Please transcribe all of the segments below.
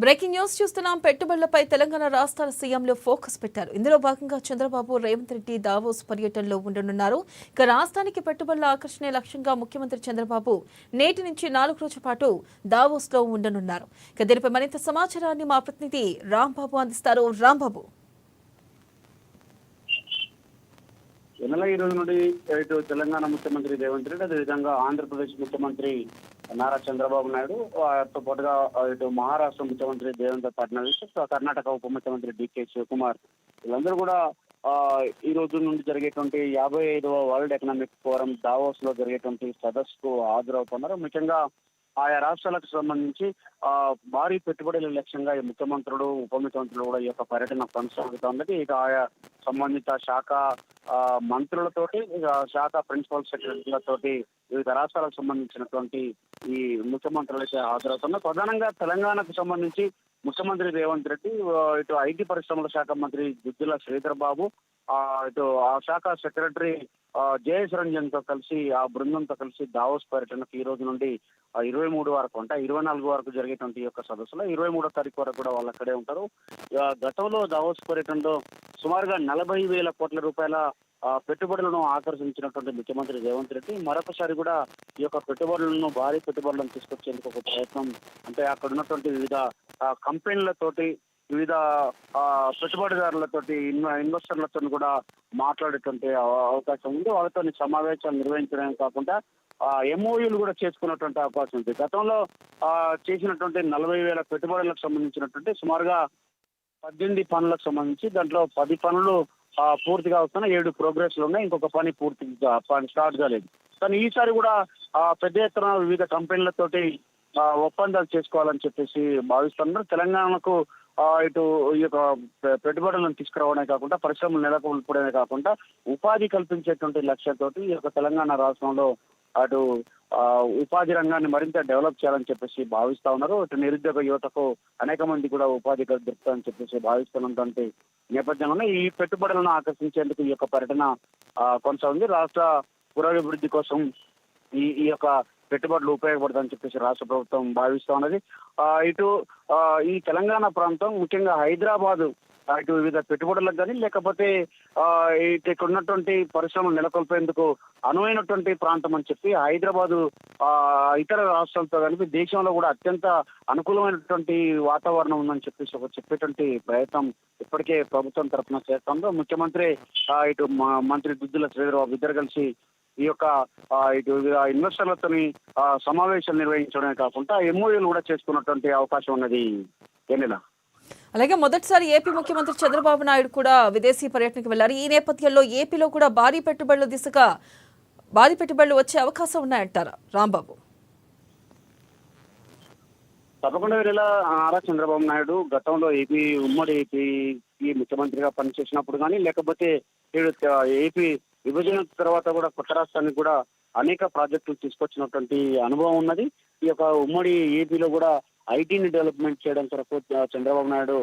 Breaking news చూస్తున్నాం. పెట్టుబడులపై తెలంగాణ రాష్ట్రాల సీఎంలు ఫోకస్ పెట్టారు. ఇందులో భాగంగా చంద్రబాబు, రేవంత్ రెడ్డి దావోస్ పర్యటనలో ఉండనున్నారు. ఇక రాష్ట్రానికి పెట్టుబడుల ఆకర్షణే లక్ష్యంగా ముఖ్యమంత్రి చంద్రబాబు నేటి నుంచి 4 రోజుల పాటు దావోస్ లో ఉండనున్నారు. ఇక దీనిపై మరింత సమాచారాన్ని మా ప్రతినిధి రాంబాబు అందిస్తారు. రాంబాబు, ఈ రోజు నుండి ఇటు తెలంగాణ ముఖ్యమంత్రి రేవంత్ రెడ్డి, అదేవిధంగా ఆంధ్రప్రదేశ్ ముఖ్యమంత్రి నారా చంద్రబాబు నాయుడు, తో పాటుగా ఇటు మహారాష్ట్ర ముఖ్యమంత్రి దేవేంద్ర ఫడ్నవీస్, కర్ణాటక ఉప ముఖ్యమంత్రి డికే శివకుమార్, వీళ్ళందరూ కూడా ఈ రోజు నుండి జరిగేటువంటి 55వ వరల్డ్ ఎకనామిక్ ఫోరం దావోస్ లో జరిగేటువంటి సదస్సుకు హాజరవుతున్నారు. ముఖ్యంగా ఆయా రాష్ట్రాలకు సంబంధించి భారీ పెట్టుబడుల లక్ష్యంగా ఈ ముఖ్యమంత్రులు, ఉప ముఖ్యమంత్రులు కూడా ఈ యొక్క పర్యటన కొనసాగుతున్నది. ఇక ఆయా సంబంధిత శాఖ మంత్రులతోటి, శాఖ ప్రిన్సిపల్ సెక్రటరీలతోటి వివిధ రాష్ట్రాలకు సంబంధించినటువంటి ఈ ముఖ్యమంత్రులు అయితే హాజరవుతున్నారు. ప్రధానంగా తెలంగాణకు సంబంధించి ముఖ్యమంత్రి రేవంత్ రెడ్డి, ఇటు ఐటీ పరిశ్రమల శాఖ మంత్రి దుద్దిల శ్రీధర్ బాబు, ఇటు ఆ శాఖ సెక్రటరీ జయేష్ రంజన్ తో కలిసి, ఆ బృందంతో కలిసి దావోస్ పర్యటనకు ఈ రోజు నుండి 23 వరకు, అంటే 24 వరకు జరిగేటువంటి ఈ యొక్క సదస్సులో 23వ తారీఖు వరకు కూడా వాళ్ళు అక్కడే ఉంటారు. గతంలో దావోస్ పర్యటనలో సుమారుగా 40,000 కోట్ల రూపాయల పెట్టుబడులను ఆకర్షించినటువంటి ముఖ్యమంత్రి రేవంత్ రెడ్డి మరొకసారి కూడా ఈ యొక్క పెట్టుబడులను, భారీ పెట్టుబడులను తీసుకొచ్చేందుకు ఒక ప్రయత్నం, అంటే అక్కడ ఉన్నటువంటి వివిధ కంపెనీలతోటి, వివిధ పెట్టుబడిదారులతోటి, ఇన్వెస్టర్లతో కూడా మాట్లాడేటువంటి అవకాశం ఉంది. వాళ్ళతో సమావేశాలు నిర్వహించడమే కాకుండా ఎంఓయూలు కూడా చేసుకున్నటువంటి అవకాశం ఉంది. గతంలో చేసినటువంటి 40,000 పెట్టుబడులకు సంబంధించినటువంటి సుమారుగా 18 పనులకు సంబంధించి దాంట్లో 10 పనులు పూర్తిగా వస్తున్నాయి, 7 ప్రోగ్రెస్ లో ఉన్నాయి, ఇంకొక పని పూర్తిగా స్టార్ట్ కాలేదు. కానీ ఈసారి కూడా పెద్ద ఎత్తున వివిధ కంపెనీలతోటి ఒప్పందాలు చేసుకోవాలని చెప్పేసి భావిస్తున్నారు. తెలంగాణకు ఇటు ఈ యొక్క పెట్టుబడులను తీసుకురావడమే కాకుండా, పరిశ్రమలు నెలకొల్పడమే కాకుండా ఉపాధి కల్పించేటువంటి లక్ష్యంతో ఈ యొక్క తెలంగాణ రాష్ట్రంలో అటు ఉపాధి రంగాన్ని మరింత డెవలప్ చేయాలని చెప్పేసి భావిస్తా ఉన్నారు. ఇటు నిరుద్యోగ యువతకు అనేక మంది కూడా ఉపాధి దొరుకుతాయని చెప్పేసి భావిస్తున్నటువంటి నేపథ్యంలోనే ఈ పెట్టుబడులను ఆకర్షించేందుకు ఈ యొక్క పర్యటన కొనసాగుంది. రాష్ట్ర పురోభివృద్ధి కోసం ఈ యొక్క పెట్టుబడులు ఉపయోగపడతాయని చెప్పేసి రాష్ట్ర ప్రభుత్వం భావిస్తా ఉన్నది. ఇటు ఈ తెలంగాణ ప్రాంతం, ముఖ్యంగా హైదరాబాద్, ఇటు వివిధ పెట్టుబడులకు కానీ, లేకపోతే ఇక్కడ ఉన్నటువంటి పరిశ్రమలు నెలకొల్పేందుకు అనువైనటువంటి ప్రాంతం అని చెప్పి హైదరాబాదు ఇతర రాష్ట్రాలతో కలిపి దేశంలో కూడా అత్యంత అనుకూలమైనటువంటి వాతావరణం ఉందని చెప్పేసి చెప్పేటువంటి ప్రయత్నం ఇప్పటికే ప్రభుత్వం తరఫున చేస్తాందో. ముఖ్యమంత్రి ఇటు మంత్రి దుద్దిల శ్రీధర్ బాబు ఇద్దరు కలిసి ఈ యొక్క ఇటు ఇన్వెస్టర్లతో సమావేశాలు నిర్వహించడమే కాకుండా ఎంఓయూలు కూడా చేసుకున్నటువంటి అవకాశం ఉన్నది. ఎన్నిలా అలాగే మొదటిసారి ఏపీ ముఖ్యమంత్రి చంద్రబాబు నాయుడు కూడా విదేశీ పర్యటనకు వెళ్లారు. ఈ నేపథ్యంలో ఏపీలో కూడా భారీ పెట్టుబడుల దిశగా భారీ పెట్టుబడులు వచ్చే అవకాశం ఉన్నాయంటారా రాంబాబు? తప్పకుండా వీళ్ళ నారా చంద్రబాబు నాయుడు గతంలో ఉమ్మడి ఏపీ ముఖ్యమంత్రిగా పనిచేసినప్పుడు కానీ, లేకపోతే ఏపీ విభజన తర్వాత కూడా కొత్త రాష్ట్రానికి కూడా అనేక ప్రాజెక్టులు తీసుకొచ్చినటువంటి అనుభవం ఉన్నది. ఈ యొక్క ఉమ్మడి ఏపీలో కూడా ఐటీని డెవలప్మెంట్ చేయడం కొరకు చంద్రబాబు నాయుడు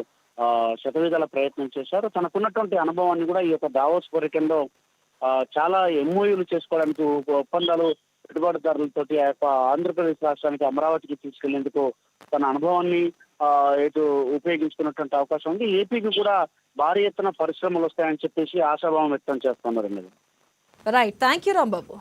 శతవిధాల ప్రయత్నం చేశారు. తనకున్నటువంటి అనుభవాన్ని కూడా ఈ యొక్క దావోస్ పర్యటనలో చాలా ఎంఓయూలు చేసుకోవడానికి, ఒప్పందాలు పెట్టుబడిదారులతో ఆ యొక్క ఆంధ్రప్రదేశ్ రాష్ట్రానికి, అమరావతికి తీసుకెళ్లేందుకు తన అనుభవాన్ని ఇటు ఉపయోగించుకున్నటువంటి అవకాశం ఉంది. ఏపీకి కూడా భారీ ఎత్తున పరిశ్రమలు వస్తాయని చెప్పేసి ఆశాభావం వ్యక్తం చేస్తున్నారు. Right, thank you Rambabu.